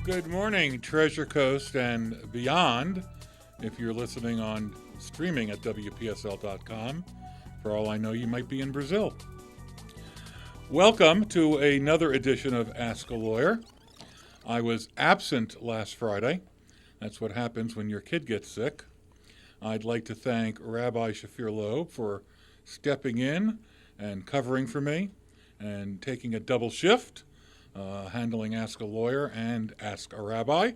Good morning, Treasure Coast and beyond. If you're listening on streaming at WPSL.com, for all I know, you might be in Brazil. Welcome to another edition of Ask a Lawyer. I was absent last Friday. That's what happens when your kid gets sick. I'd like to thank Rabbi Shafir Loeb for stepping in and covering for me and taking a double shift, handling Ask a Lawyer and Ask a Rabbi.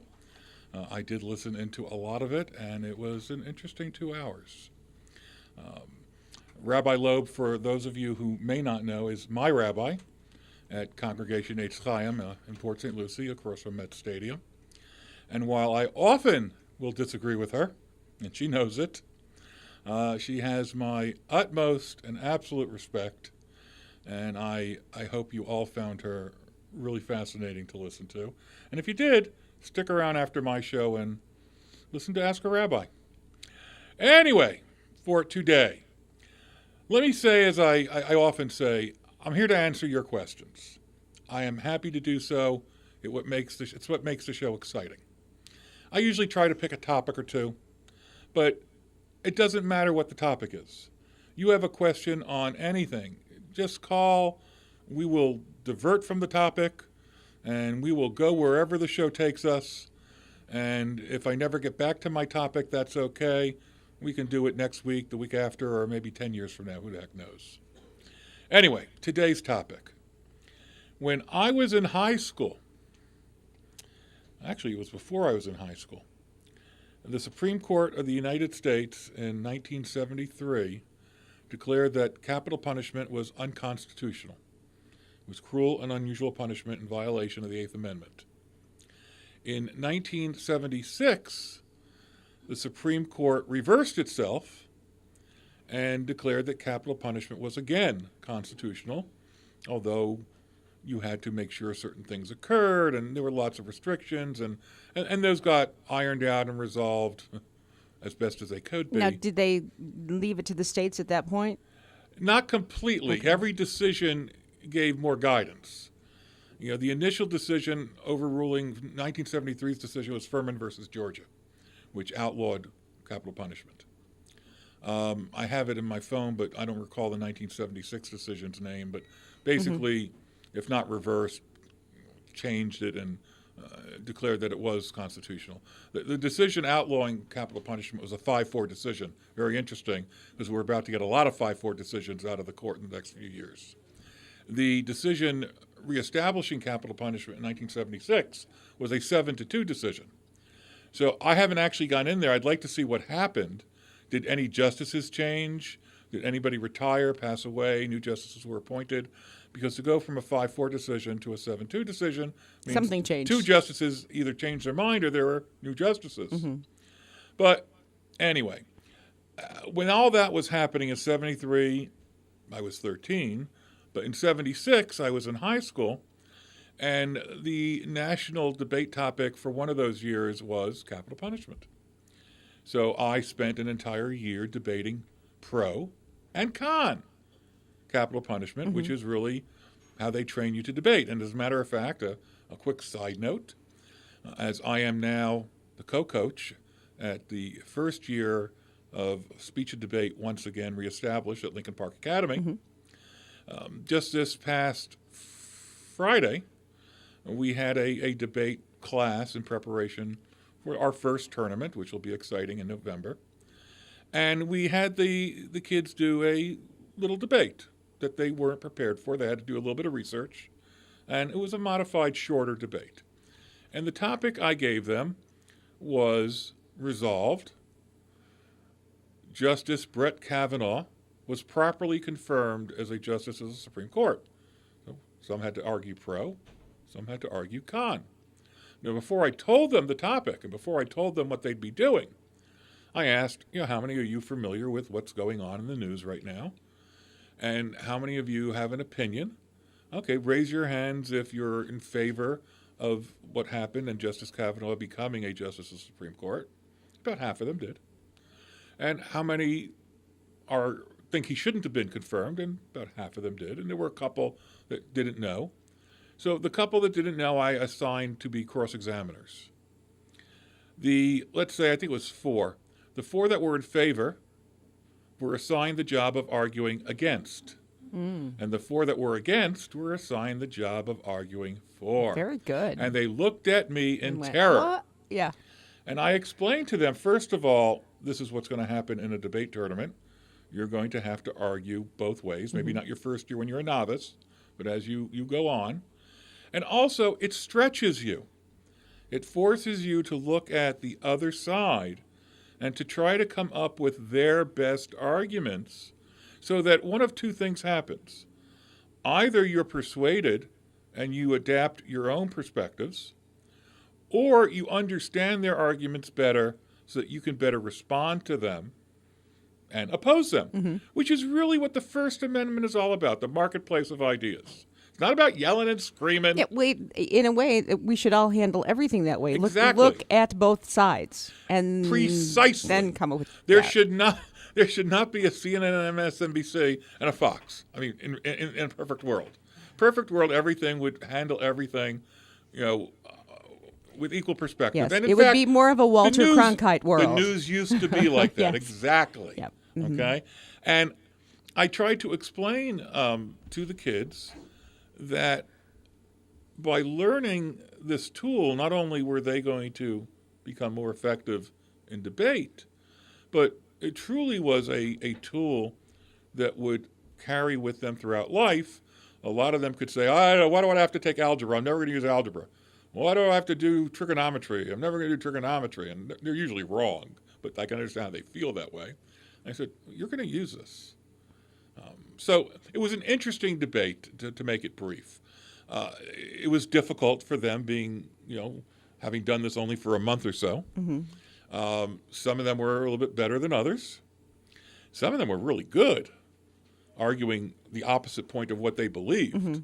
I did listen into a lot of it, and it was an interesting 2 hours. Rabbi Loeb, for those of you who may not know, is my rabbi at Congregation Eitz Chaim in Port St. Lucie, across from Met Stadium. And while I often will disagree with her, and she knows it, she has my utmost and absolute respect, and I hope you all found her really fascinating to listen to. And if you did, stick around after my show and listen to Ask a Rabbi. Anyway, for today, let me say, as I often say, I'm here to answer your questions. I am happy to do so. It's what makes the show exciting. I usually try to pick a topic or two, but it doesn't matter what the topic is. You have a question on anything, just call. We will divert from the topic, and we will go wherever the show takes us. And if I never get back to my topic, that's okay. We can do it next week, the week after, or maybe 10 years from now. Who the heck knows? Anyway, today's topic. When I was in high school, actually it was before I was in high school, the Supreme Court of the United States in 1973 declared that capital punishment was unconstitutional. It was cruel and unusual punishment in violation of the Eighth Amendment. In 1976, the Supreme Court reversed itself and declared that capital punishment was again constitutional, although you had to make sure certain things occurred, and there were lots of restrictions, and those got ironed out and resolved as best as they could be. Now, did they leave it to the states at that point? Not completely. Okay. Every decision gave more guidance. You know, the initial decision overruling 1973's decision was Furman versus Georgia, which outlawed capital punishment. I have it in my phone, but I don't recall the 1976 decision's name, but basically, if not reversed, changed it and declared that it was constitutional. The decision outlawing capital punishment was a 5-4 decision. Very interesting, because we're about to get a lot of 5-4 decisions out of the court in the next few years. The decision reestablishing capital punishment in 1976 was a 7-2 decision. So I haven't actually gone in there. I'd like to see what happened. Did any justices change? Did anybody retire, pass away? New justices were appointed? Because to go from a 5-4 decision to a 7-2 decision means something changed. 2 justices either changed their mind or there were new justices. But anyway, when all that was happening in 73, I was 13, but in 76, I was in high school, and the national debate topic for one of those years was capital punishment. So I spent an entire year debating pro and con capital punishment, which is really how they train you to debate. And as a matter of fact, a quick side note, as I am now the co-coach at the first year of speech and debate, once again reestablished at Lincoln Park Academy, just this past Friday, we had a debate class in preparation for our first tournament, which will be exciting in November. And we had the kids do a little debate that they weren't prepared for. They had to do a little bit of research. And it was a modified, shorter debate. And the topic I gave them was resolved. Justice Brett Kavanaugh was properly confirmed as a justice of the Supreme Court. So some had to argue pro, some had to argue con. Now, before I told them the topic and before I told them what they'd be doing, I asked, how many are you familiar with what's going on in the news right now? And how many of you have an opinion? Okay, raise your hands if you're in favor of what happened and Justice Kavanaugh becoming a justice of the Supreme Court. About half of them did. And how many think he shouldn't have been confirmed? And about half of them did. And there were a couple that didn't know. So the couple that didn't know, I assigned to be cross-examiners. Let's say, I think it was 4. The 4 that were in favor were assigned the job of arguing against. And the 4 that were against were assigned the job of arguing for. Very good. And they looked at me in And went, terror. "What?" Yeah. And I explained to them, first of all, this is what's going to happen in a debate tournament. You're going to have to argue both ways. Maybe not your first year when you're a novice, but as you go on. And also, it stretches you. It forces you to look at the other side and to try to come up with their best arguments so that one of 2 things happens. Either you're persuaded and you adapt your own perspectives, or you understand their arguments better so that you can better respond to them and oppose them, which is really what the First Amendment is all about, the marketplace of ideas. It's not about yelling and screaming. Yeah, in a way, we should all handle everything that way. Exactly. Look at both sides, and Precisely. then come up with There that. should not be a CNN and MSNBC and a Fox. I mean, in a perfect world. Perfect world, everything would handle everything, with equal perspective. Yes, And in it would fact, be more of a Walter the news- Cronkite world. The news used to be like that, Yes. exactly. Yep. Okay? And I tried to explain to the kids that by learning this tool, not only were they going to become more effective in debate, but it truly was a tool that would carry with them throughout life. A lot of them could say, why do I have to take algebra? I'm never going to use algebra. Why do I have to do trigonometry? I'm never going to do trigonometry. And they're usually wrong, but I can understand how they feel that way. I said, you're going to use this. So it was an interesting debate, to make it brief. It was difficult for them being, having done this only for a month or so. Some of them were a little bit better than others. Some of them were really good, arguing the opposite point of what they believed.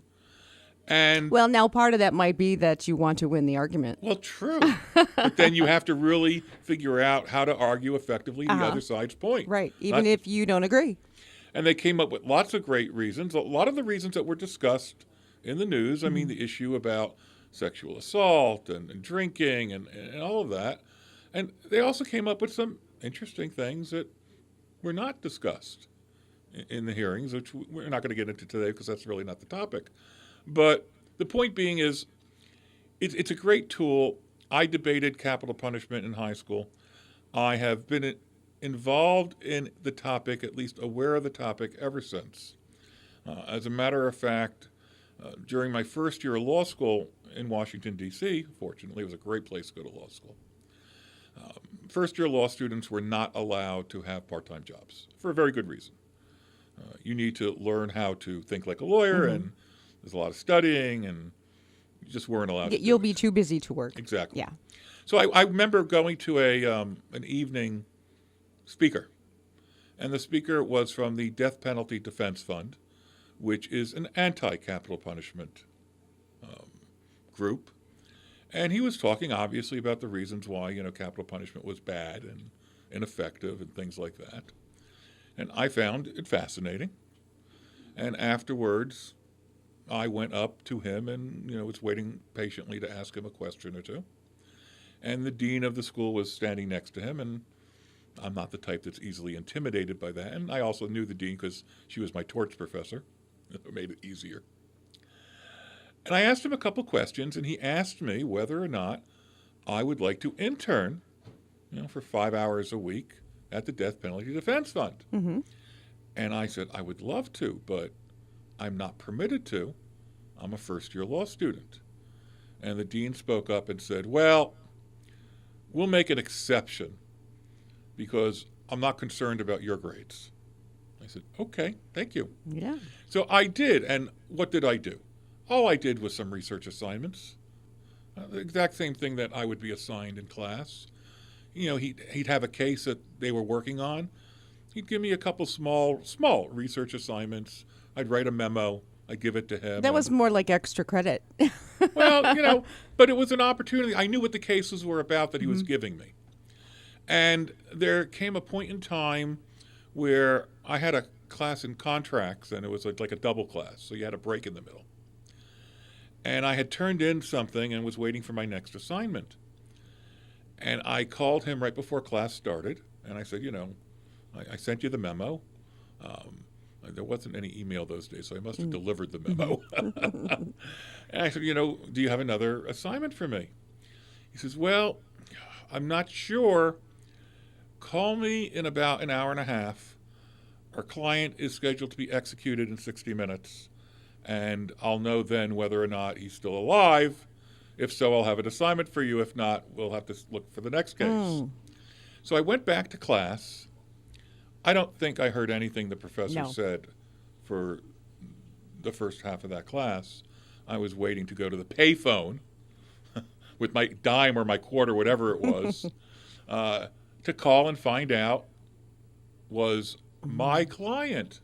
And Well, now part of that might be that you want to win the argument. well, true. But then you have to really figure out how to argue effectively the other side's point. Right, even Not- if you don't agree. And they came up with lots of great reasons. A lot of the reasons that were discussed in the news, I mean, the issue about sexual assault and drinking and all of that. And they also came up with some interesting things that were not discussed in the hearings, which we're not going to get into today because that's really not the topic. But the point being is, it's a great tool. I debated capital punishment in high school. I have been involved in the topic, at least aware of the topic, ever since. As a matter of fact, during my first year of law school in Washington, D.C., fortunately, it was a great place to go to law school. First-year law students were not allowed to have part-time jobs for a very good reason. You need to learn how to think like a lawyer, and there's a lot of studying, and you just weren't allowed to do You'll it. be too busy to work. Exactly. Yeah. So I remember going to an evening speaker, and the speaker was from the Death Penalty Defense Fund, which is an anti-capital punishment group. And he was talking, obviously, about the reasons why, capital punishment was bad and ineffective and things like that. And I found it fascinating. And afterwards, I went up to him and, was waiting patiently to ask him a question or two. And the dean of the school was standing next to him, and I'm not the type that's easily intimidated by that. And I also knew the dean because she was my torts professor. It made it easier. And I asked him a couple questions, and he asked me whether or not I would like to intern, for 5 hours a week at the Death Penalty Defense Fund. And I said, I would love to, but I'm not permitted to. I'm a first-year law student. And the dean spoke up and said, well, we'll make an exception because I'm not concerned about your grades. I said, okay, thank you. Yeah. So I did, and what did I do? All I did was some research assignments, the exact same thing that I would be assigned in class. He'd have a case that they were working on. He'd give me a couple small research assignments. I'd write a memo. I'd give it to him. That was more like extra credit. Well, but it was an opportunity. I knew what the cases were about that he was giving me. And there came a point in time where I had a class in contracts, and it was like a double class, so you had a break in the middle. And I had turned in something and was waiting for my next assignment. And I called him right before class started, and I said, I sent you the memo. There wasn't any email those days, so I must have delivered the memo. And I said, do you have another assignment for me? He says, well, I'm not sure. Call me in about an hour and a half. Our client is scheduled to be executed in 60 minutes, and I'll know then whether or not he's still alive. If so, I'll have an assignment for you. If not, we'll have to look for the next case. So I went back to class. I don't think I heard anything the professor said for the first half of that class. I was waiting to go to the payphone with my dime or my quarter, whatever it was, to call and find out, was my client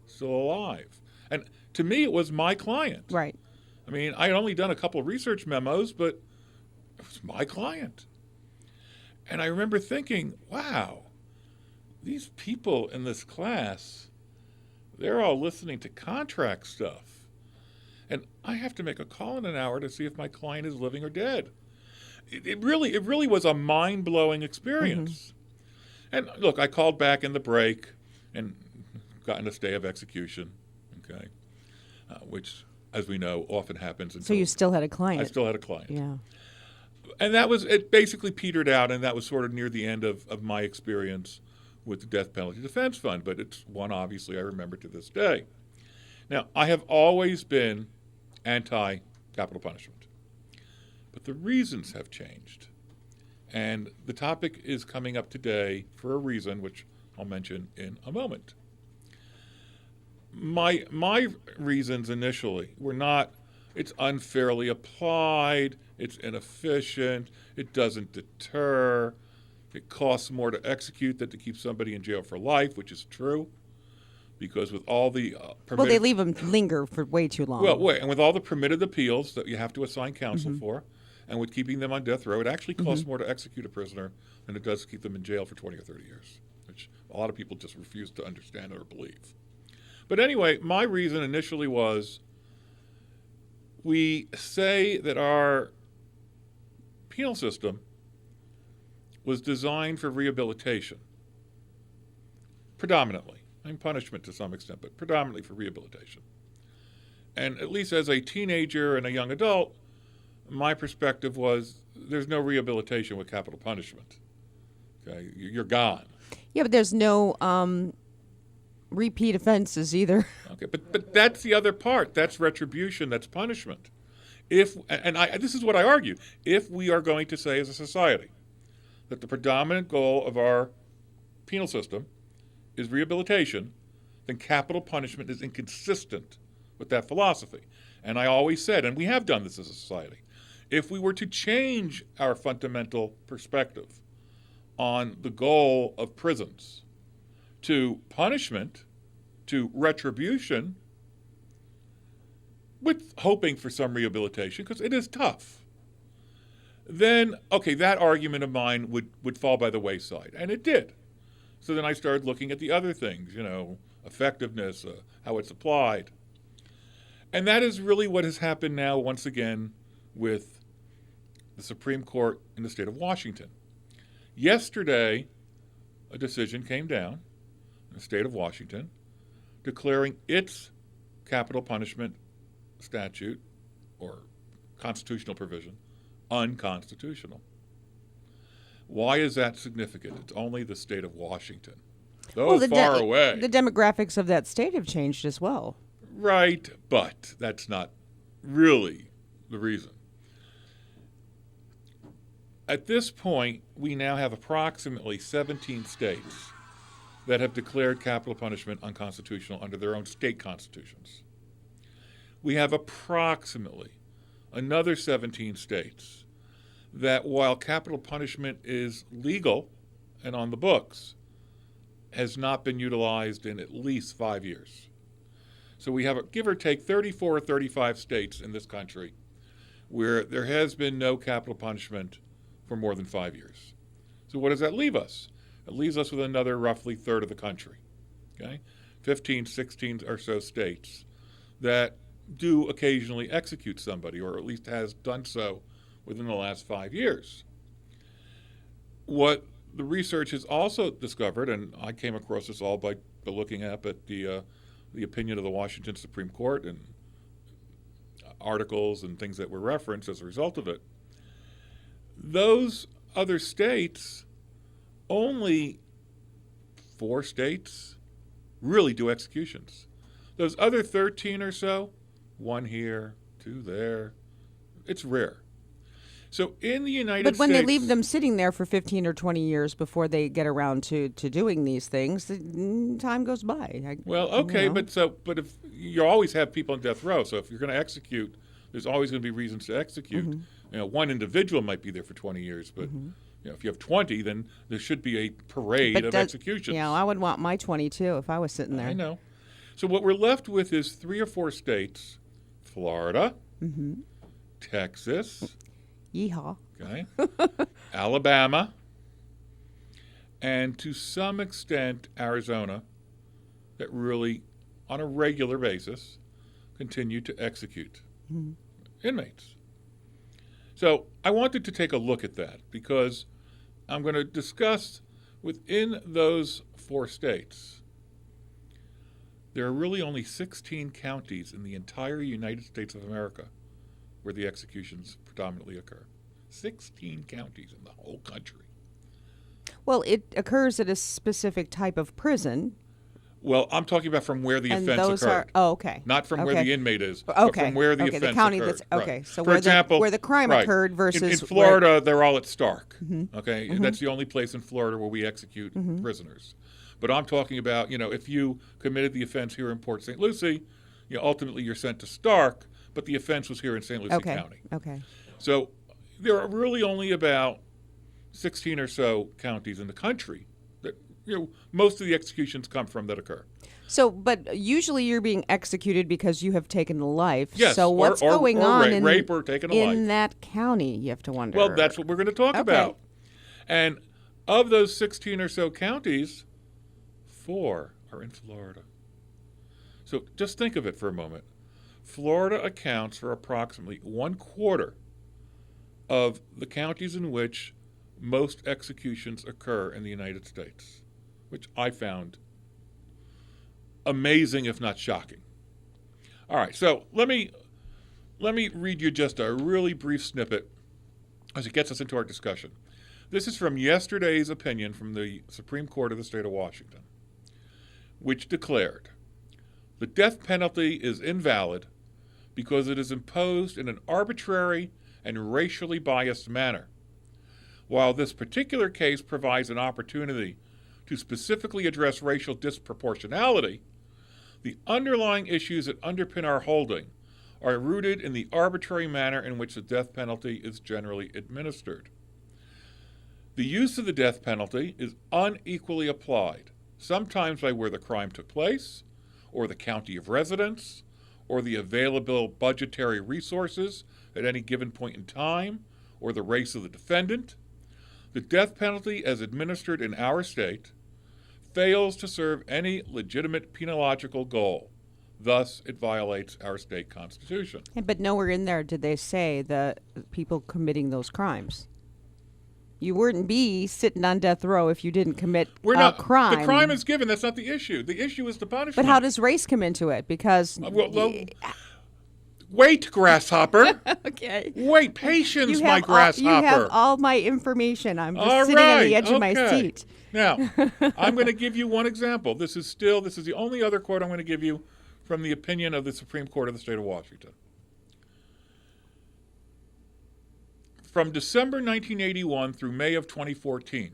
still alive? And to me, it was my client. Right. I mean, I had only done a couple of research memos, but it was my client. And I remember thinking, wow, these people in this class, they're all listening to contract stuff. And I have to make a call in an hour to see if my client is living or dead. It really was a mind-blowing experience. And look, I called back in the break and gotten a stay of execution, okay, which, as we know, often happens. So you still had a client. I still had a client. Yeah. And it basically petered out, and that was sort of near the end of my experience with the Death Penalty Defense Fund, but it's one, obviously, I remember to this day. Now, I have always been anti-capital punishment, but the reasons have changed. And the topic is coming up today for a reason, which I'll mention in a moment. My reasons initially were not, it's unfairly applied, it's inefficient, it doesn't deter, it costs more to execute than to keep somebody in jail for life, which is true, because with all the well, they leave them linger for way too long. Well, wait, and with all the permitted appeals that you have to assign counsel for, and with keeping them on death row, it actually costs more to execute a prisoner than it does to keep them in jail for 20 or 30 years, which a lot of people just refuse to understand or believe. But anyway, my reason initially was, we say that our penal system was designed for rehabilitation, predominantly. I mean, punishment to some extent, but predominantly for rehabilitation. And at least as a teenager and a young adult, my perspective was there's no rehabilitation with capital punishment. Okay, you're gone. Yeah, but there's no repeat offenses either. Okay, but that's the other part. That's retribution. That's punishment. This is what I argue. If we are going to say as a society that the predominant goal of our penal system is rehabilitation, then capital punishment is inconsistent with that philosophy. And I always said, and we have done this as a society, if we were to change our fundamental perspective on the goal of prisons to punishment, to retribution, with hoping for some rehabilitation, because it is tough, then, okay, that argument of mine would fall by the wayside. And it did. So then I started looking at the other things, effectiveness, how it's applied. And that is really what has happened now, once again, with the Supreme Court in the state of Washington. Yesterday, a decision came down in the state of Washington declaring its capital punishment statute or constitutional provision unconstitutional. Why is that significant? It's only the state of Washington. Though far away. The demographics of that state have changed as well. Right, but that's not really the reason. At this point, we now have approximately 17 states that have declared capital punishment unconstitutional under their own state constitutions. We have approximately another 17 states that, while capital punishment is legal and on the books, has not been utilized in at least 5 years. So we have, give or take, 34 or 35 states in this country where there has been no capital punishment for more than 5 years. So what does that leave us? It leaves us with another roughly third of the country, okay? 15, 16 or so states that do occasionally execute somebody, or at least has done so within the last 5 years. What the research has also discovered, and I came across this all by looking up at the opinion of the Washington Supreme Court and articles and things that were referenced as a result of it, those other states, only 4 states really do executions. Those other 13 or so, 1 here, 2 there, it's rare. So in the United States... But when they leave them sitting there for 15 or 20 years before they get around to doing these things, time goes by. Well, okay, but if you always have people on death row, so if you're going to execute, there's always going to be reasons to execute. Mm-hmm. One individual might be there for 20 years, but if you have 20, then there should be a parade of executions. Yeah, I would want my 22 if I was sitting there. I know. So what we're left with is 3 or 4 states: Florida, Texas, Yeehaw. okay, Alabama, and to some extent Arizona, that really, on a regular basis, continue to execute inmates. So I wanted to take a look at that because I'm going to discuss within those 4 states, there are really only 16 counties in the entire United States of America where the executions predominantly occur. 16 counties in the whole country. Well, it occurs at a specific type of prison. Well, I'm talking about from where the And offense those occurred. okay. Not from where the inmate is, but Okay. from where the Okay, offense the county occurred. that's okay. Right. So For where example, where the crime right. occurred versus in Florida, they're all at Stark. Okay, that's the only place in Florida where we execute prisoners. But I'm talking about, if you committed the offense here in Port St. Lucie, ultimately you're sent to Stark, but the offense was here in St. Lucie County. Okay. So there are really only about 16 or so counties in the country that most of the executions come from that occur. So, but usually you're being executed because you have taken a life. Yes, So what's going on in rape or taking a life in that county? You have to wonder. Well, that's what we're going to talk about. And of those 16 or so counties, 4 are in Florida. So just think of it for a moment. Florida accounts for approximately 1/4 of the counties in which most executions occur in the United States, which I found amazing, if not shocking. All right, so let me read you just a really brief snippet as it gets us into our discussion. This is from yesterday's opinion from the Supreme Court of the state of Washington, which declared the death penalty is invalid because it is imposed in an arbitrary and racially biased manner. While this particular case provides an opportunity to specifically address racial disproportionality, the underlying issues that underpin our holding are rooted in the arbitrary manner in which the death penalty is generally administered. The use of the death penalty is unequally applied, sometimes by where the crime took place, or the county of residence, or the available budgetary resources at any given point in time, or the race of the defendant. The death penalty as administered in our state fails to serve any legitimate penological goal. Thus, it violates our state constitution. But nowhere in there did they say the people committing those crimes. You wouldn't be sitting on death row if you didn't commit a crime. The crime is given. That's not the issue. The issue is the punishment. But how does race come into it? Because wait, grasshopper. Okay. Wait, patience, my grasshopper. You have all my information. I'm just sitting on the edge of my seat. Now, I'm going to give you one example. This is the only other quote I'm going to give you from the opinion of the Supreme Court of the state of Washington. From December 1981 through May of 2014,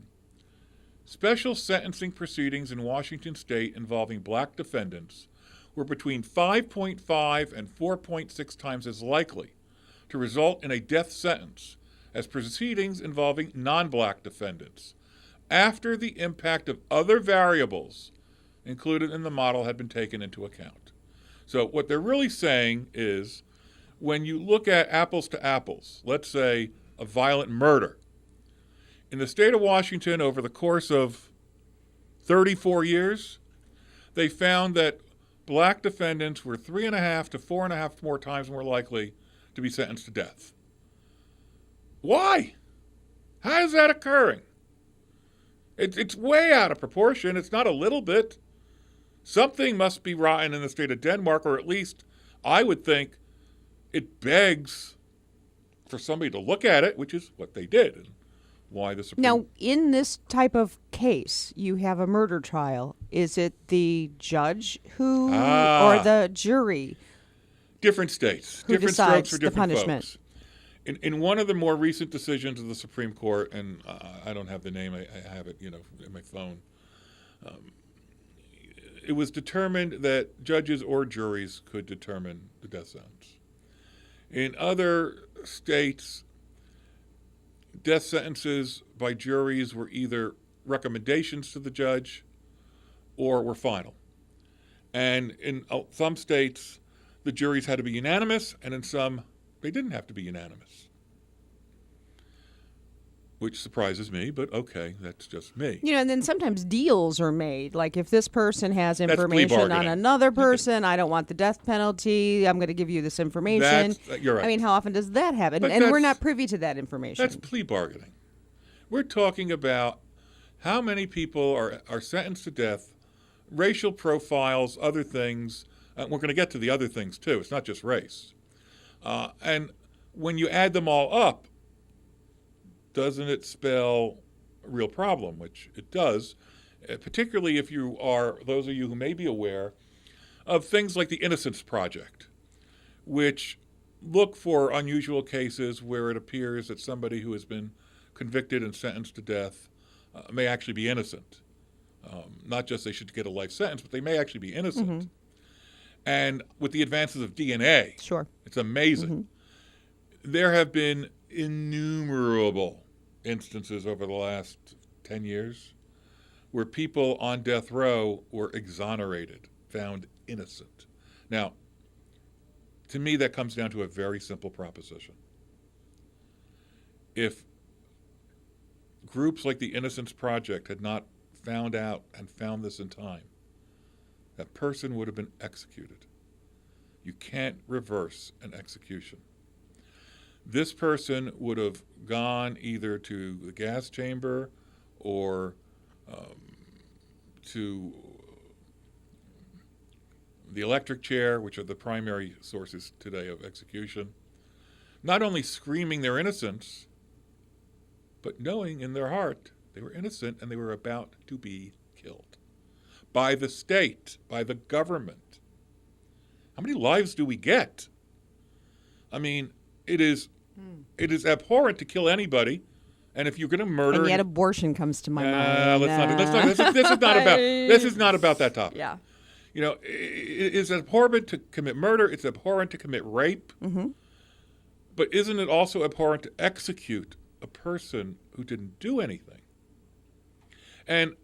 special sentencing proceedings in Washington state involving black defendants were between 5.5 and 4.6 times as likely to result in a death sentence as proceedings involving non-black defendants, after the impact of other variables included in the model had been taken into account. So what they're really saying is, when you look at apples to apples, let's say a violent murder, in the state of Washington over the course of 34 years, they found that black defendants were 3.5 to 4.5 more times more likely to be sentenced to death. Why? How is that occurring? It's way out of proportion. It's not a little bit. Something must be rotten in the state of Denmark, or at least I would think it begs for somebody to look at it, which is what they did, and why the Supreme... Now, in this type of case, you have a murder trial. Is it the judge who, or the jury? Different states. Who Different decides strokes for the different punishment? folks. In one of the more recent decisions of the Supreme Court, and I don't have the name, I have it, in my phone, it was determined that judges or juries could determine the death sentence. In other states, death sentences by juries were either recommendations to the judge or were final. And in some states, the juries had to be unanimous, and in some, they didn't have to be unanimous. Which surprises me, but okay, that's just me. And then sometimes deals are made. Like if this person has That's plea information on bargaining. another person, I don't want the death penalty, I'm going to give you this information. You're right. I mean, how often does that happen? But And we're that's- not privy to that information. That's plea bargaining. We're talking about how many people are sentenced to death, racial profiles, other things. We're going to get to the other things too. It's not just race. And when you add them all up, doesn't it spell a real problem? Which it does, particularly if you are, those of you who may be aware of things like the Innocence Project, which look for unusual cases where it appears that somebody who has been convicted and sentenced to death may actually be innocent. Not just they should get a life sentence, but they may actually be innocent. Mm-hmm. And with the advances of DNA, Sure. it's amazing. Mm-hmm. There have been innumerable instances over the last 10 years where people on death row were exonerated, found innocent. Now, to me, that comes down to a very simple proposition. If groups like the Innocence Project had not found out and found this in time, that person would have been executed. You can't reverse an execution. This person would have gone either to the gas chamber or to the electric chair, which are the primary sources today of execution, not only screaming their innocence, but knowing in their heart they were innocent and they were about to be killed by the state, by the government. How many lives do we get? I mean, it is abhorrent to kill anybody, and if you're going to murder, And yet abortion comes to my mind. This is not about that topic. Yeah. It is abhorrent to commit murder. It's abhorrent to commit rape. Mm-hmm. But isn't it also abhorrent to execute a person who didn't do anything? And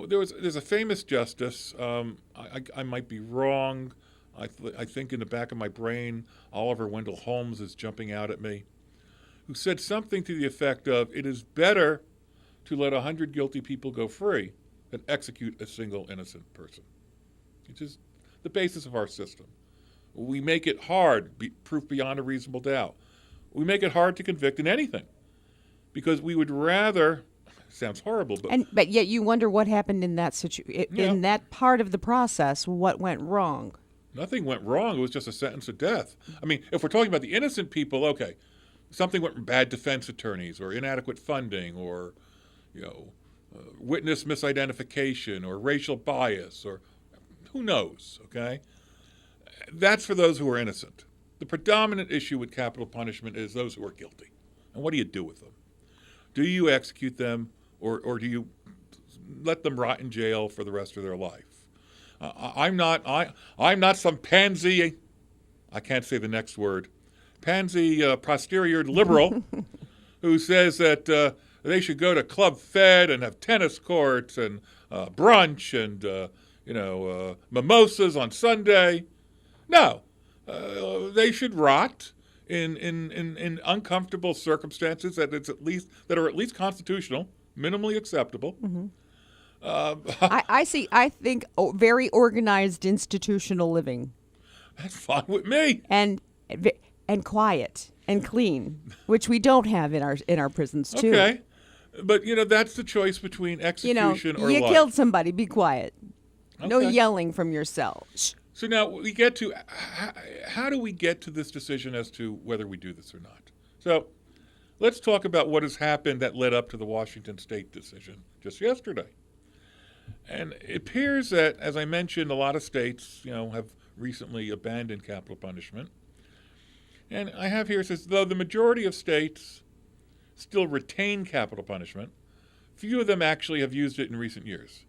there's a famous justice. I might be wrong. I think in the back of my brain, Oliver Wendell Holmes is jumping out at me, who said something to the effect of, it is better to let 100 guilty people go free than execute a single innocent person. It's just the basis of our system. We make it hard, proof beyond a reasonable doubt. We make it hard to convict in anything because we would rather, sounds horrible, but yet you wonder what happened in that in that part of the process, what went wrong. Nothing went wrong. It was just a sentence of death. I mean, if we're talking about the innocent people, okay, something went bad defense attorneys or inadequate funding or, witness misidentification or racial bias or who knows, okay? That's for those who are innocent. The predominant issue with capital punishment is those who are guilty. And what do you do with them? Do you execute them or do you let them rot in jail for the rest of their life? I'm not some pansy, I can't say the next word, pansy posterior liberal who says that they should go to Club Fed and have tennis courts and brunch and mimosas on Sunday. No, they should rot in uncomfortable circumstances that are at least constitutional, minimally acceptable. Mm-hmm. I think very organized institutional living That's fine with me. and quiet and clean, which we don't have in our prisons too. Okay. But, that's the choice between You execution or you life. killed somebody. Be quiet. No Okay. yelling from your cell. Shh. So now we get to how do we get to this decision as to whether we do this or not? So let's talk about what has happened that led up to the Washington State decision just yesterday. And it appears that, as I mentioned, a lot of states, have recently abandoned capital punishment. And I have here, it says, though the majority of states still retain capital punishment, few of them actually have used it in recent years.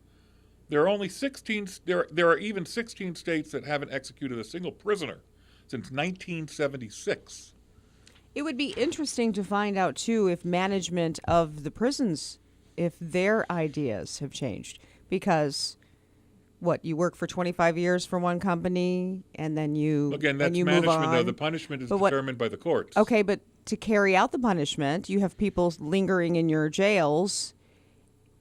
There are only 16. There are even 16 states that haven't executed a single prisoner since 1976. It would be interesting to find out too if management of the prisons, if their ideas have changed, because you work for 25 years for one company and then you Again, that's you move management, though. on. The punishment is But what- determined by the courts. Okay, but to carry out the punishment, you have people lingering in your jails.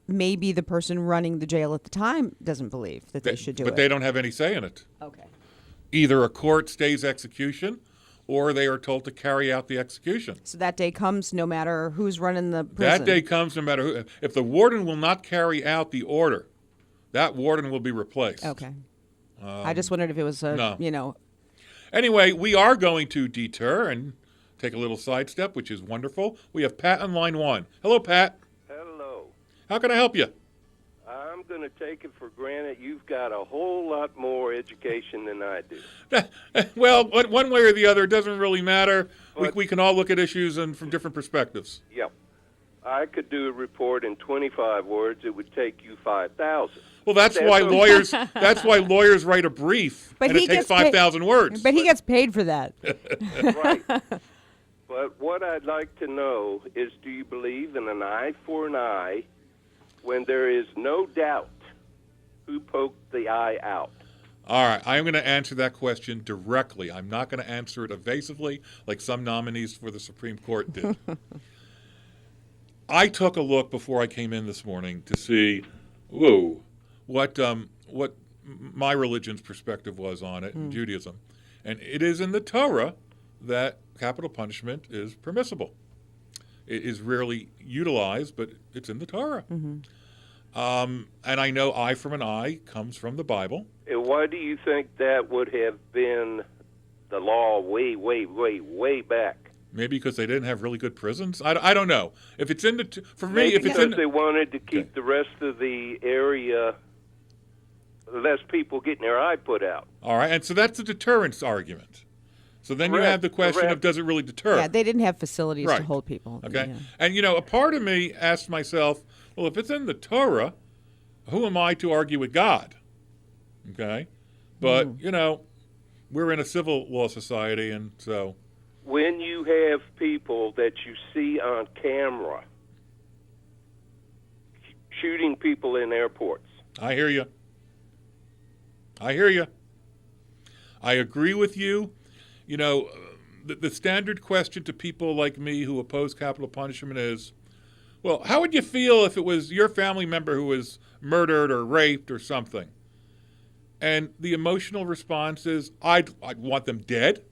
Maybe the person running the jail at the time doesn't believe that they should do but it. they don't have any say in it. Okay. Either a court stays execution, or they are told to carry out the execution. So that day comes no matter who's running the prison. That day comes no matter who. If the warden will not carry out the order, that warden will be replaced. Okay. I just wondered if it was No. Anyway, we are going to deter and take a little sidestep, which is wonderful. We have Pat on line 1. Hello, Pat. Hello. How can I help you? I'm going to take it for granted you've got a whole lot more education than I do. Well, one way or the other, it doesn't really matter. But- We can all look at issues from different perspectives. Yep. I could do a report in 25 words. It would take you 5,000. Well, that's That's why okay. lawyers. That's why lawyers write a brief, But and he it takes gets paid- 5,000 words. But he gets paid for that. Right. But what I'd like to know is, do you believe in an eye for an eye when there is no doubt who poked the eye out? All right, I am going to answer that question directly. I'm not going to answer it evasively like some nominees for the Supreme Court did. I took a look before I came in this morning to see, what my religion's perspective was on it in Judaism, and it is in the Torah that capital punishment is permissible. It is rarely utilized, but it's in the Torah. And I know eye from an eye comes from the Bible. And why do you think that would have been the law way, way, way, way back? Maybe because they didn't have really good prisons. I don't know. If it's in the for me, Maybe if it's because in they wanted to keep the rest of the area, less people getting their eye put out. all right, and so that's a deterrence argument. So then you Correct, have the question of correct. does it really deter? Yeah, they didn't have facilities to Right. hold people. Okay, Yeah. and a part of me asked myself, well, if it's in the Torah, who am I to argue with God? Okay, but we're in a civil law society, and so When you have people that you see on camera shooting people in airports, I hear you. I hear you. I agree with you. The standard question to people like me who oppose capital punishment is, well, how would you feel if it was your family member who was murdered or raped or something? And the emotional response is, I'd want them dead,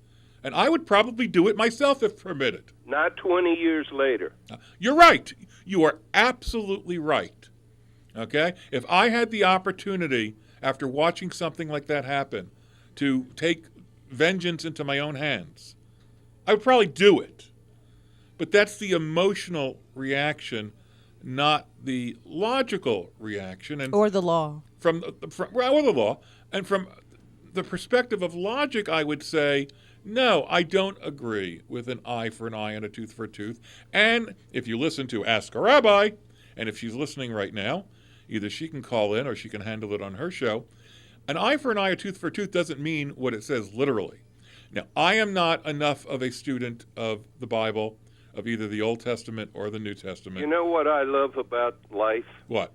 and I would probably do it myself if permitted. not 20 years later. You're right. You are absolutely right. Okay? If I had the opportunity, after watching something like that happen, to take vengeance into my own hands, I would probably do it. But that's the emotional reaction, not the logical reaction. And Or the law. from the law, and from the perspective of logic, I would say, no, I don't agree with an eye for an eye and a tooth for a tooth. And if you listen to Ask a Rabbi, and if she's listening right now, either she can call in or she can handle it on her show. An eye for an eye, a tooth for a tooth doesn't mean what it says literally. Now, I am not enough of a student of the Bible, of either the Old Testament or the New Testament. You know what I love about life? What?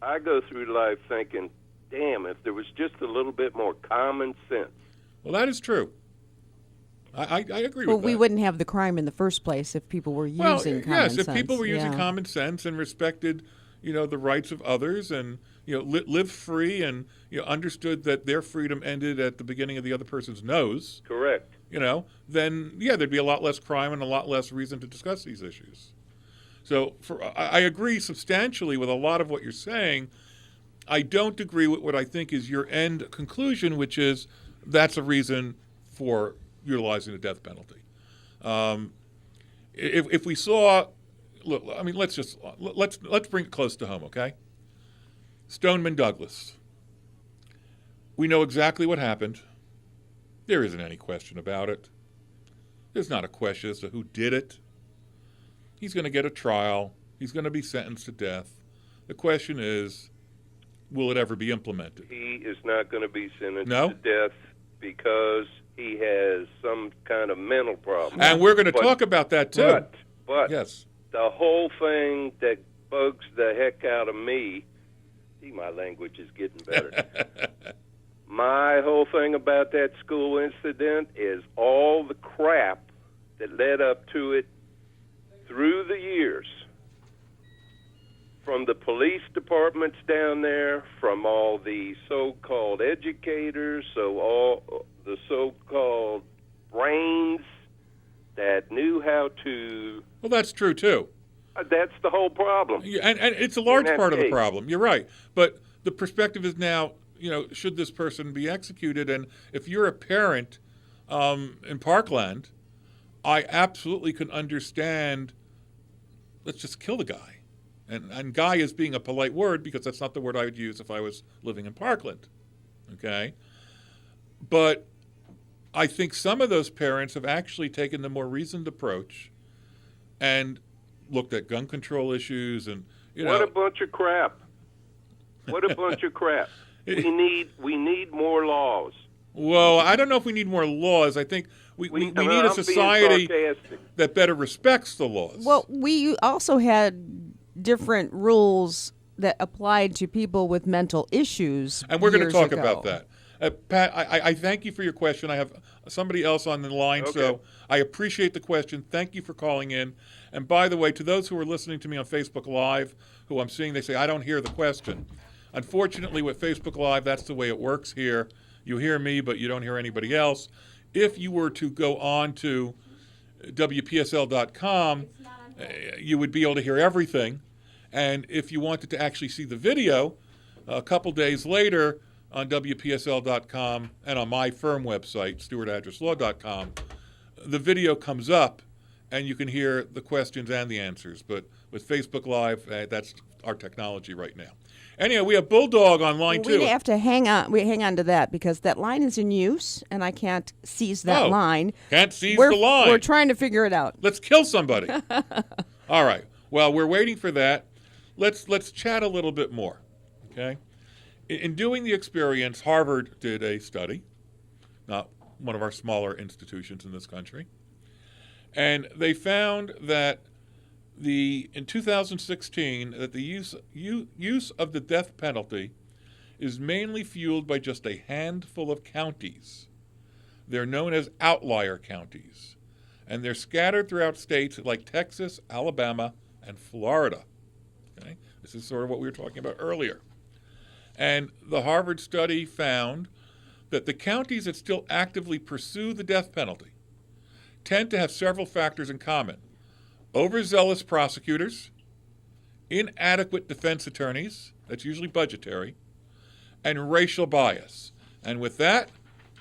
I go through life thinking, damn, if there was just a little bit more common sense. Well, that is true. I agree Well, with that. we wouldn't have the crime in the first place if people were using common yes, sense. if people were using Yeah. common sense and respected, the rights of others and, live free and, understood that their freedom ended at the beginning of the other person's nose, Correct. then, there'd be a lot less crime and a lot less reason to discuss these issues. So I agree substantially with a lot of what you're saying. I don't agree with what I think is your end conclusion, which is that's a reason for utilizing the death penalty. If we saw, look, I mean, let's bring it close to home, okay? Stoneman Douglas. We know exactly what happened. There isn't any question about it. There's not a question as to who did it. He's going to get a trial. He's going to be sentenced to death. The question is, will it ever be implemented? He is not going to be sentenced No? to death because he has some kind of mental problem. And we're going to talk about that too. But yes. The whole thing that bugs the heck out of me, see, my language is getting better. My whole thing about that school incident is all the crap that led up to it through the years. From the police departments down there, from all the so-called educators, so all the so-called brains that knew how to... Well, that's true too. That's the whole problem. And it's a large part of the case. problem. You're right. But the perspective is now, should this person be executed? And if you're a parent in Parkland, I absolutely can understand, let's just kill the guy. And guy is being a polite word because that's not the word I would use if I was living in Parkland. Okay? But I think some of those parents have actually taken the more reasoned approach and looked at gun control issues and, What a bunch of crap. What a bunch of crap. We need more laws. Well, I don't know if we need more laws. I think we need a society that better respects the laws. Well, we also had different rules that applied to people with mental issues. And we're going to talk ago. about that. Pat, I thank you for your question. I have somebody else on the line, Okay. so I appreciate the question. Thank you for calling in. And by the way, to those who are listening to me on Facebook Live, who I'm seeing, they say, I don't hear the question. Unfortunately, with Facebook Live, that's the way it works here. You hear me, but you don't hear anybody else. If you were to go on to WPSL.com, you would be able to hear everything. And if you wanted to actually see the video, a couple days later on WPSL.com and on my firm website, StuartAddressLaw.com, the video comes up and you can hear the questions and the answers. But with Facebook Live, that's our technology right now. Anyway, we have Bulldog on line two. We have to hang on to that because that line is in use and I can't seize that line. Can't seize the line. We're trying to figure it out. Let's kill somebody. All right. Well, we're waiting for that. Let's chat a little bit more. Okay. In doing the experience, Harvard did a study, not one of our smaller institutions in this country, and they found that in 2016 that the use of the death penalty is mainly fueled by just a handful of counties. They're known as outlier counties, and they're scattered throughout states like Texas, Alabama, and Florida. Okay? This is sort of what we were talking about earlier. And the Harvard study found that the counties that still actively pursue the death penalty tend to have several factors in common. Overzealous prosecutors, inadequate defense attorneys, that's usually budgetary, and racial bias. And with that,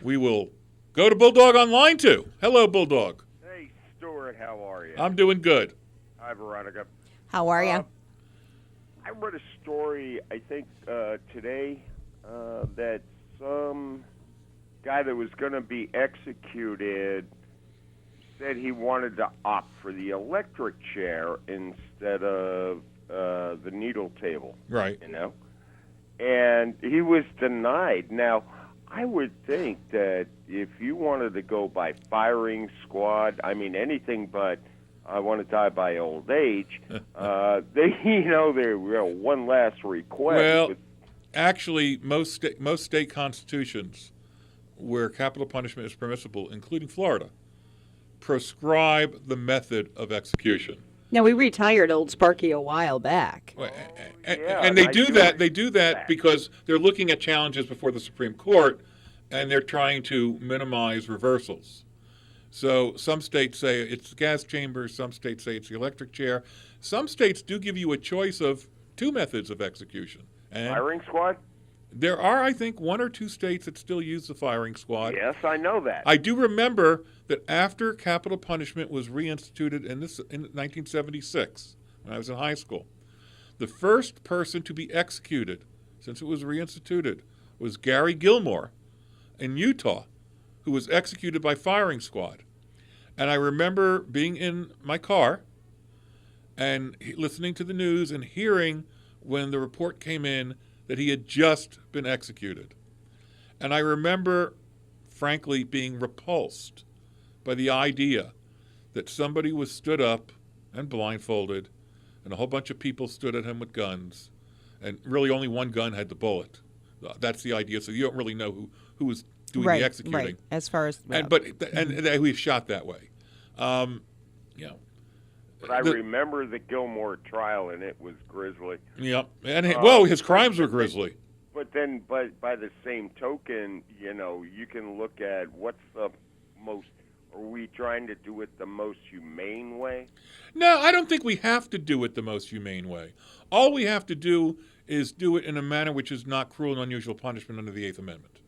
we will go to Bulldog on line 2. Hello, Bulldog. Hey, Stuart, how are you? I'm doing good. Hi, Veronica. How are you? I read a story, I think, today that some guy that was going to be executed said he wanted to opt for the electric chair instead of the needle table. Right. And he was denied. Now, I would think that if you wanted to go by firing squad, I mean anything but I want to die by old age, they're one last request. Well, actually, most state constitutions where capital punishment is permissible, including Florida, prescribe the method of execution. Now, we retired old Sparky a while back. yeah, And they I do do that. They do that because they're looking at challenges before the Supreme Court, and they're trying to minimize reversals. So some states say it's the gas chamber. Some states say it's the electric chair. Some states do give you a choice of two methods of execution. And Firing squad? there are, I think, one or two states that still use the firing squad. Yes, I know that. I do remember that after capital punishment was reinstituted in 1976, when I was in high school, the first person to be executed since it was reinstituted was Gary Gilmore in Utah, who was executed by firing squad. And I remember being in my car and listening to the news and hearing when the report came in that he had just been executed. And I remember, frankly, being repulsed by the idea that somebody was stood up and blindfolded, and a whole bunch of people stood at him with guns, and really only one gun had the bullet. That's the idea. So you don't really know who was doing right, the executing. right. As far as And we shot that way. You know. But I remember the Gilmore trial, and it was grisly. Yeah, and his crimes were grisly. But then, by the same token, you know, you can look at what's the most. Are we trying to do it the most humane way? No, I don't think we have to do it the most humane way. All we have to do is do it in a manner which is not cruel and unusual punishment under the Eighth Amendment.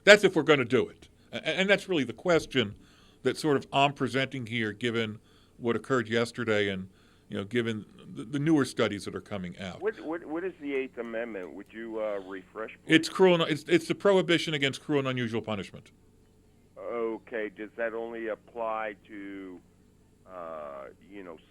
That's if we're going to do it. And that's really the question that sort of I'm presenting here, given what occurred yesterday and, you know, given the newer studies that are coming out. What is the Eighth Amendment? Would you refresh? Please? It's cruel. It's the prohibition against cruel and unusual punishment. Okay, does that only apply to,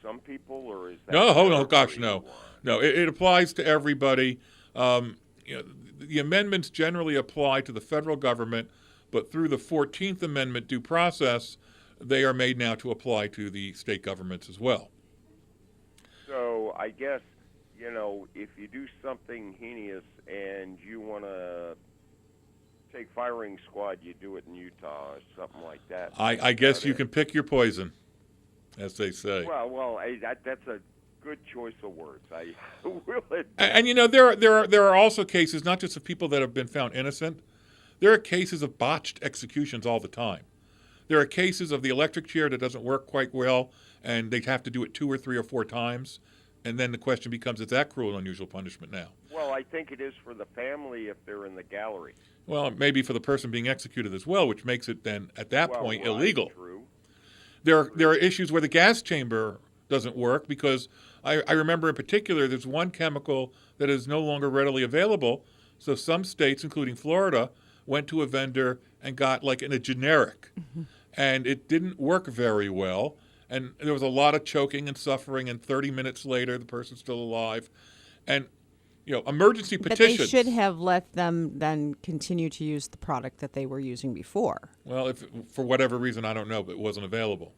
some people, or is that? No, gosh, no. No, it applies to everybody. The amendments generally apply to the federal government, but through the 14th Amendment due process, they are made now to apply to the state governments as well. So I guess, if you do something heinous and you want to take firing squad, you do it in Utah or something like that. I guess you can pick your poison, as they say. Well, that's a good choice of words. I will admit. And there are also cases, not just of people that have been found innocent. There are cases of botched executions all the time. There are cases of the electric chair that doesn't work quite well, and they have to do it 2 or 3 or 4 times. And then the question becomes, is that cruel and unusual punishment now? Well, I think it is for the family if they're in the gallery. Well, maybe for the person being executed as well, which makes it then, at that point, illegal. True. There are issues where the gas chamber doesn't work because I remember in particular there's one chemical that is no longer readily available. So some states, including Florida, went to a vendor and got like in a generic. Mm-hmm. And it didn't work very well. And there was a lot of choking and suffering. And 30 minutes later, the person's still alive. And, emergency petitions. But they should have let them then continue to use the product that they were using before. Well, if for whatever reason, I don't know, but it wasn't available.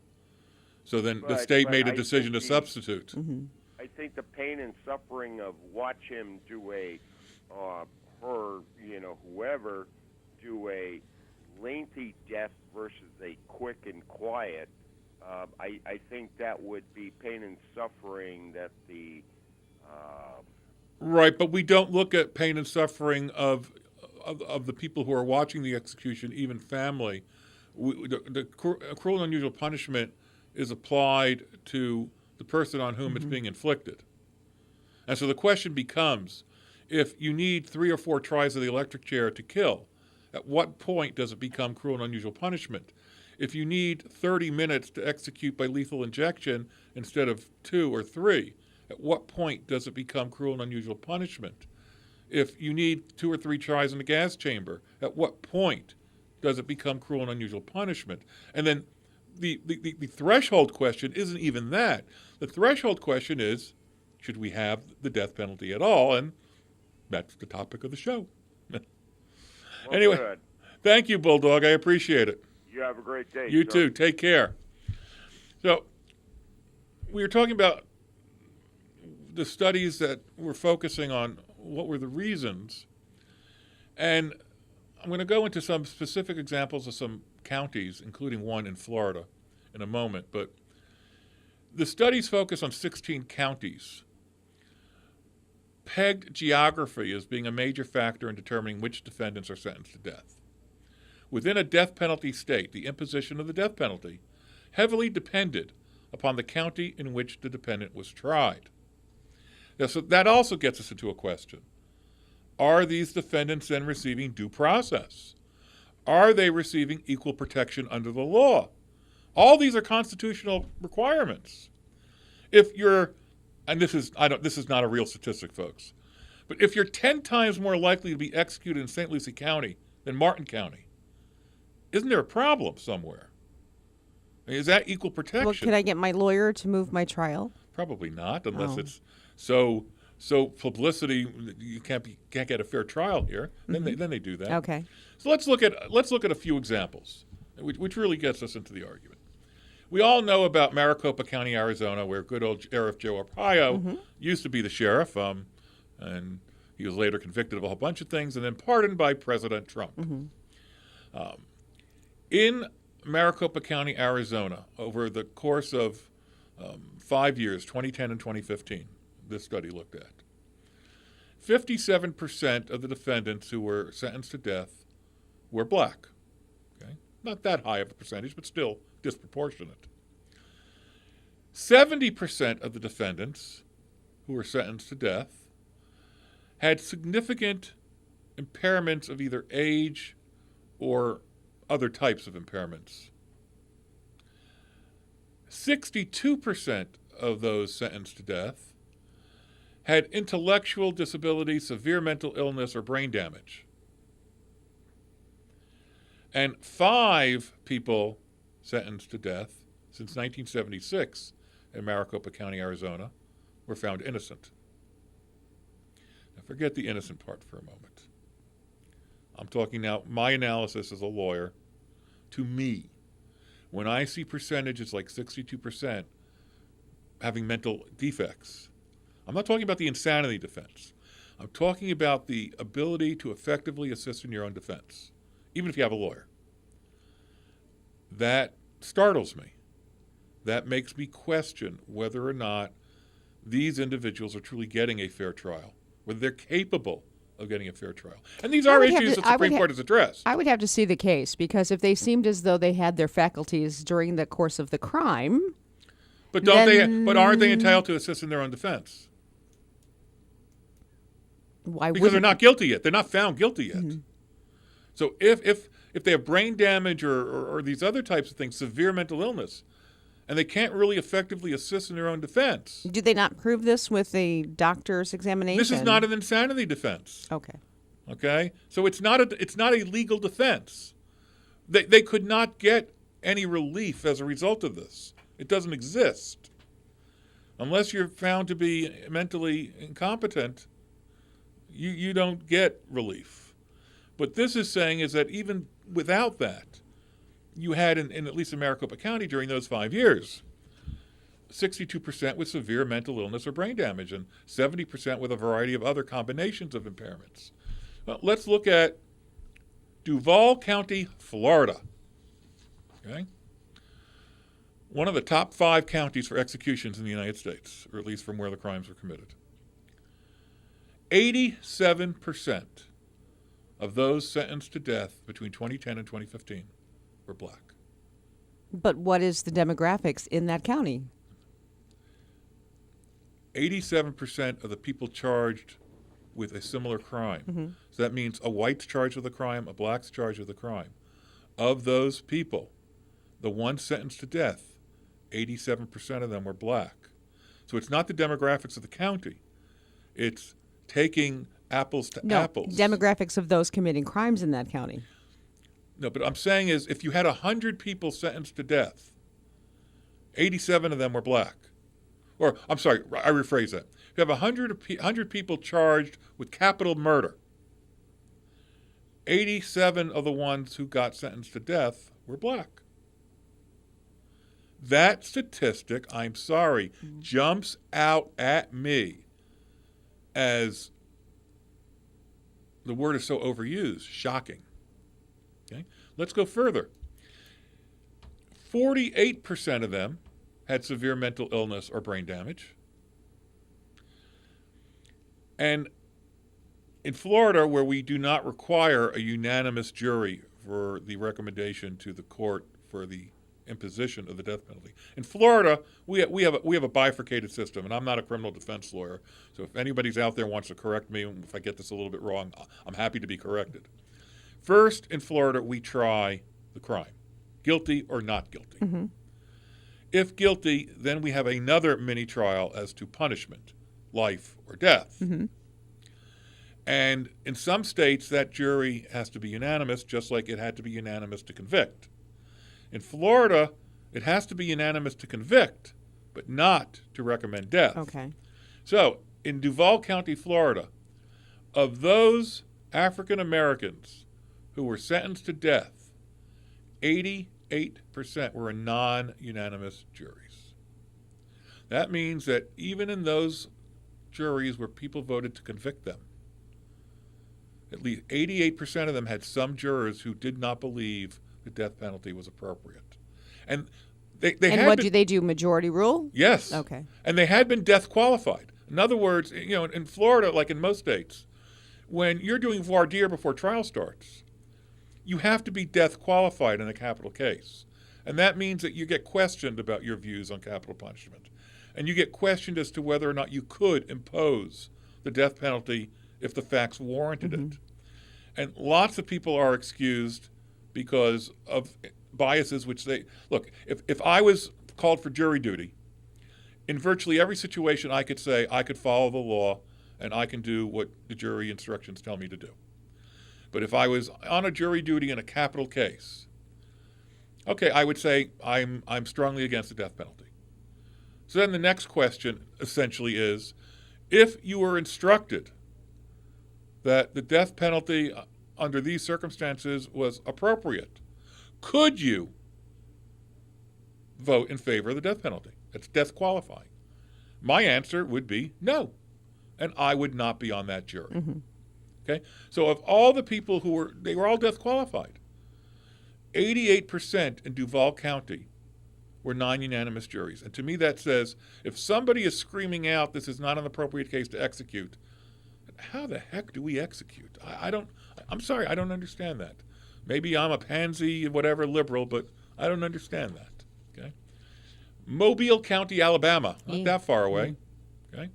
So then the state made a decision to substitute. Mm-hmm. I think the pain and suffering of watch him do whoever do a lengthy death versus a quick and quiet, I think that would be pain and suffering that the... Right, but we don't look at pain and suffering of the people who are watching the execution, even family. The cruel and unusual punishment is applied to the person on whom it's being inflicted. And so the question becomes, if you need 3 or 4 tries of the electric chair to kill, at what point does it become cruel and unusual punishment? If you need 30 minutes to execute by lethal injection instead of 2 or 3, at what point does it become cruel and unusual punishment? If you need 2 or 3 tries in the gas chamber, at what point does it become cruel and unusual punishment? And then the threshold question isn't even that. The threshold question is, should we have the death penalty at all? And that's the topic of the show. Anyway, good. Thank you, Bulldog. I appreciate it. You have a great day. You sir. too. Take care. So we were talking about the studies that were focusing on what were the reasons. And I'm going to go into some specific examples of some counties, including one in Florida, in a moment. But The studies focus on 16 counties, pegged geography as being a major factor in determining which defendants are sentenced to death. Within a death penalty state, the imposition of the death penalty heavily depended upon the county in which the defendant was tried. Now, so that also gets us into a question. Are these defendants then receiving due process? Are they receiving equal protection under the law? All these are constitutional requirements. If you're, and this is not a real statistic, folks, but if you're 10 times more likely to be executed in St. Lucie County than Martin County, isn't there a problem somewhere? I mean, is that equal protection? Well, can I get my lawyer to move my trial? Probably not, unless Oh. it's so publicity. You can't get a fair trial here. Then they do that. Okay. So let's look at a few examples, which really gets us into the argument. We all know about Maricopa County, Arizona, where good old Sheriff Joe Arpaio used to be the sheriff, and he was later convicted of a whole bunch of things and then pardoned by President Trump. In Maricopa County, Arizona, over the course of 5 years, 2010 and 2015, this study looked at, 57% of the defendants who were sentenced to death were black. Okay? Not that high of a percentage, but still disproportionate. 70% of the defendants who were sentenced to death had significant impairments of either age or other types of impairments. 62% of those sentenced to death had intellectual disability, severe mental illness, or brain damage. And 5 people sentenced to death since 1976 in Maricopa County, Arizona, were found innocent. Now, forget the innocent part for a moment. I'm talking now, my analysis as a lawyer, to me, when I see percentages like 62% having mental defects, I'm not talking about the insanity defense. I'm talking about the ability to effectively assist in your own defense, even if you have a lawyer. That startles me. That makes me question whether or not these individuals are truly getting a fair trial, whether they're capable of getting a fair trial. And these are issues that the Supreme Court has addressed. I would have to see the case, because if they seemed as though they had their faculties during the course of the crime, But aren't they entitled to assist in their own defense? why Because wouldn't they're not guilty yet. They're not found guilty yet. So if they have brain damage or these other types of things, severe mental illness, and they can't really effectively assist in their own defense, do they not prove this with a doctor's examination? this is not an insanity defense. Okay. Okay, so it's not a legal defense. They could not get any relief as a result of this. It doesn't exist unless you're found to be mentally incompetent. You don't get relief. What this is saying is that even without that, you had in at least in Maricopa County during those 5 years, 62% with severe mental illness or brain damage, and 70% with a variety of other combinations of impairments. Well, let's look at Duval County, Florida. Okay? One of the top 5 counties for executions in the United States, or at least from where the crimes were committed. 87% of those sentenced to death between 2010 and 2015 were black. But what is the demographics in that county? 87% of the people charged with a similar crime. So that means a white's charged with a crime, a black's charged with a crime. Of those people, the ones sentenced to death, 87% of them were black. So it's not the demographics of the county. It's taking apples to apples. Demographics of those committing crimes in that county. No, but I'm saying is if you had 100 people sentenced to death, 87 of them were black. Or, I'm sorry, I rephrase that. If you have 100 people charged with capital murder, 87 of the ones who got sentenced to death were black. That statistic, I'm sorry, jumps out at me as, the word is so overused, shocking. Okay? Let's go further. 48% of them had severe mental illness or brain damage. And in Florida, where we do not require a unanimous jury for the recommendation to the court for the imposition of the death penalty, in Florida we have a bifurcated system, and I'm not a criminal defense lawyer, so if anybody's out there wants to correct me if I get this a little bit wrong, I'm happy to be corrected. First, in Florida, we try the crime, guilty or not guilty. Mm-hmm. If guilty, then we have another mini trial as to punishment, life or death. Mm-hmm. And in some states, that jury has to be unanimous, just like it had to be unanimous to convict. In Florida, it has to be unanimous to convict, but not to recommend death. Okay. So, in Duval County, Florida, of those African Americans who were sentenced to death, 88% were in non-unanimous juries. That means that even in those juries where people voted to convict them, at least 88% of them had some jurors who did not believe the death penalty was appropriate. And they And had what been, do they do? Majority rule? Yes. Okay. And they had been death qualified. In other words, in Florida, like in most states, when you're doing voir dire before trial starts, you have to be death qualified in a capital case. And that means that you get questioned about your views on capital punishment. And you get questioned as to whether or not you could impose the death penalty if the facts warranted it. And lots of people are excused because of biases which they... Look, if I was called for jury duty, in virtually every situation I could say I could follow the law and I can do what the jury instructions tell me to do. But if I was on a jury duty in a capital case, okay, I would say I'm strongly against the death penalty. So then the next question essentially is, if you were instructed that the death penalty under these circumstances was appropriate, could you vote in favor of the death penalty? It's death qualifying. My answer would be no, and I would not be on that jury. Mm-hmm. Okay? So of all the people they were all death qualified. 88% in Duval County were non-unanimous juries. And to me that says, if somebody is screaming out this is not an appropriate case to execute, how the heck do we execute? I'm sorry, I don't understand that. Maybe I'm a pansy, whatever, liberal, but I don't understand that. Okay? Mobile County, Alabama, not that far away. Okay?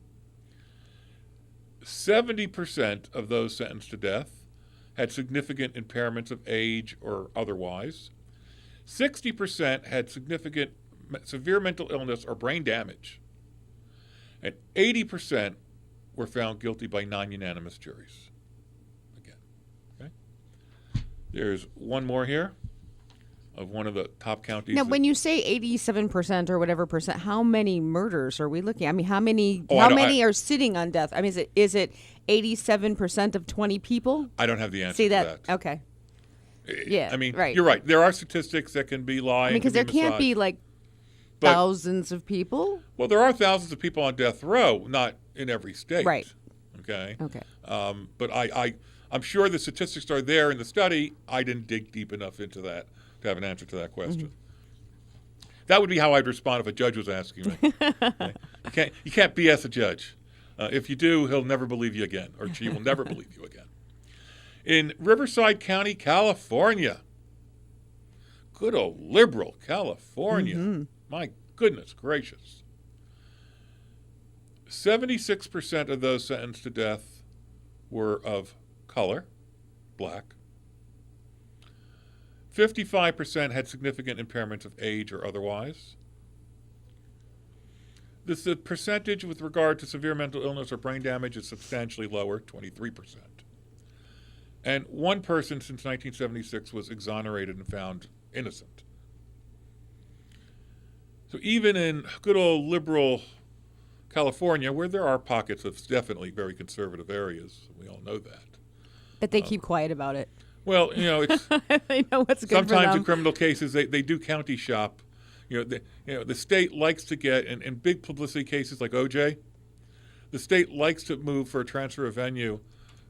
70% of those sentenced to death had significant impairments of age or otherwise. 60% had severe mental illness or brain damage. And 80% were found guilty by non-unanimous juries. Again, okay? There's one more here of one of the top counties. Now, when you say 87% or whatever percent, how many murders are we looking at? I mean, how many are sitting on death? I mean, is it 87% of 20 people? I don't have the answer See to that? that. Okay. Yeah, I mean, right. you're right. There are statistics that can be lying. I mean, because there can't be like thousands of people. Well, there are thousands of people on death row, not in every state. Right. Okay. Okay. But I'm sure the statistics are there in the study. I didn't dig deep enough into that to have an answer to that question. Mm-hmm. That would be how I'd respond if a judge was asking me. Okay? You can't BS a judge. If you do, he'll never believe you again, or she will never believe you again. In Riverside County, California, good old liberal California, my goodness gracious, 76% of those sentenced to death were of color, black. 55% had significant impairments of age or otherwise. The percentage with regard to severe mental illness or brain damage is substantially lower, 23%. And one person since 1976 was exonerated and found innocent. So even in good old liberal California, where there are pockets of definitely very conservative areas, we all know that. But they keep quiet about it. Well, it's they know what's good sometimes for them. in criminal cases they do county shop. The state likes to get in big publicity cases like OJ. The state likes to move for a transfer of venue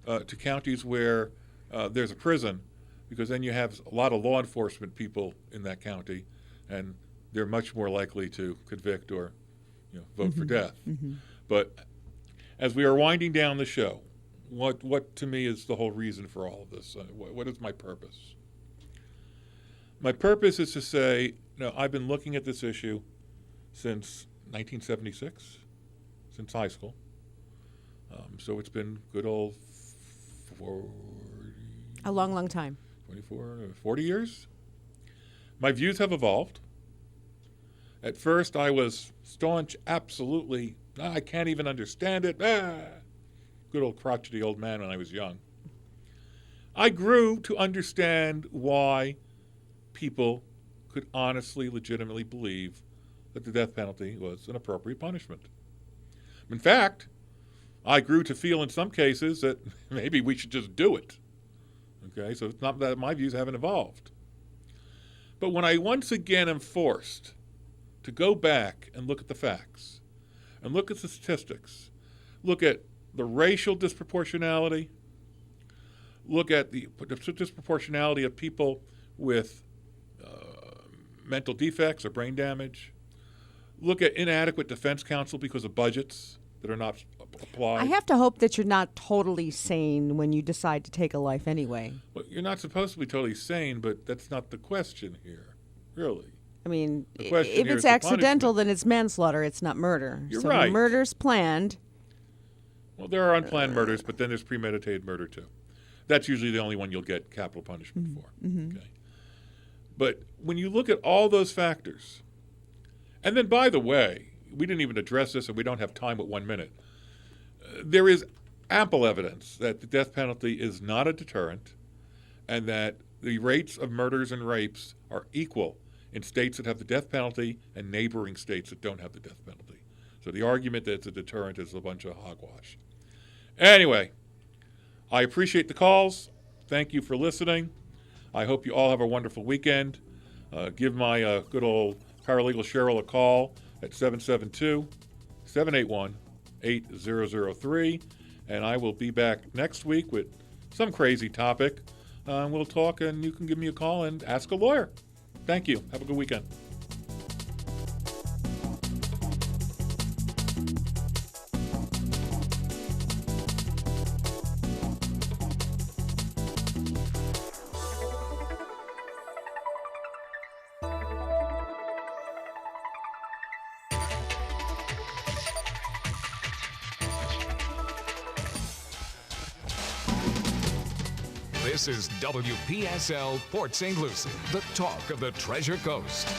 to counties where there's a prison, because then you have a lot of law enforcement people in that county, and they're much more likely to convict or vote for death. But as we are winding down the show, what to me is the whole reason for all of this? What is my purpose? My purpose is to say, I've been looking at this issue since 1976, since high school. So it's been good old 40, A long time. 40 years. My views have evolved. At first, I was staunch, absolutely, I can't even understand it. Good old crotchety old man when I was young. I grew to understand why people could honestly, legitimately believe that the death penalty was an appropriate punishment. In fact, I grew to feel in some cases that maybe we should just do it. Okay, so it's not that my views haven't evolved. But when I once again am forced to go back and look at the facts, and look at the statistics, look at the racial disproportionality, look at the disproportionality of people with mental defects or brain damage, look at inadequate defense counsel because of budgets that are not applied. I have to hope that you're not totally sane when you decide to take a life anyway. Well, you're not supposed to be totally sane, but that's not the question here, really. I mean, The question if here it's is the accidental, punishment. then it's manslaughter. It's not murder. You're so right. murder's planned. Well, there are unplanned murders, but then there's premeditated murder too. That's usually the only one you'll get capital punishment for. Okay. But when you look at all those factors, and then by the way, we didn't even address this and we don't have time with 1 minute. There is ample evidence that the death penalty is not a deterrent and that the rates of murders and rapes are equal in states that have the death penalty and neighboring states that don't have the death penalty. So the argument that it's a deterrent is a bunch of hogwash. Anyway, I appreciate the calls. Thank you for listening. I hope you all have a wonderful weekend. Give my good old paralegal Cheryl a call at 772-781-8003. And I will be back next week with some crazy topic. We'll talk and you can give me a call and ask a lawyer. Thank you. Have a good weekend. This is WPSL Port St. Lucie, the talk of the Treasure Coast.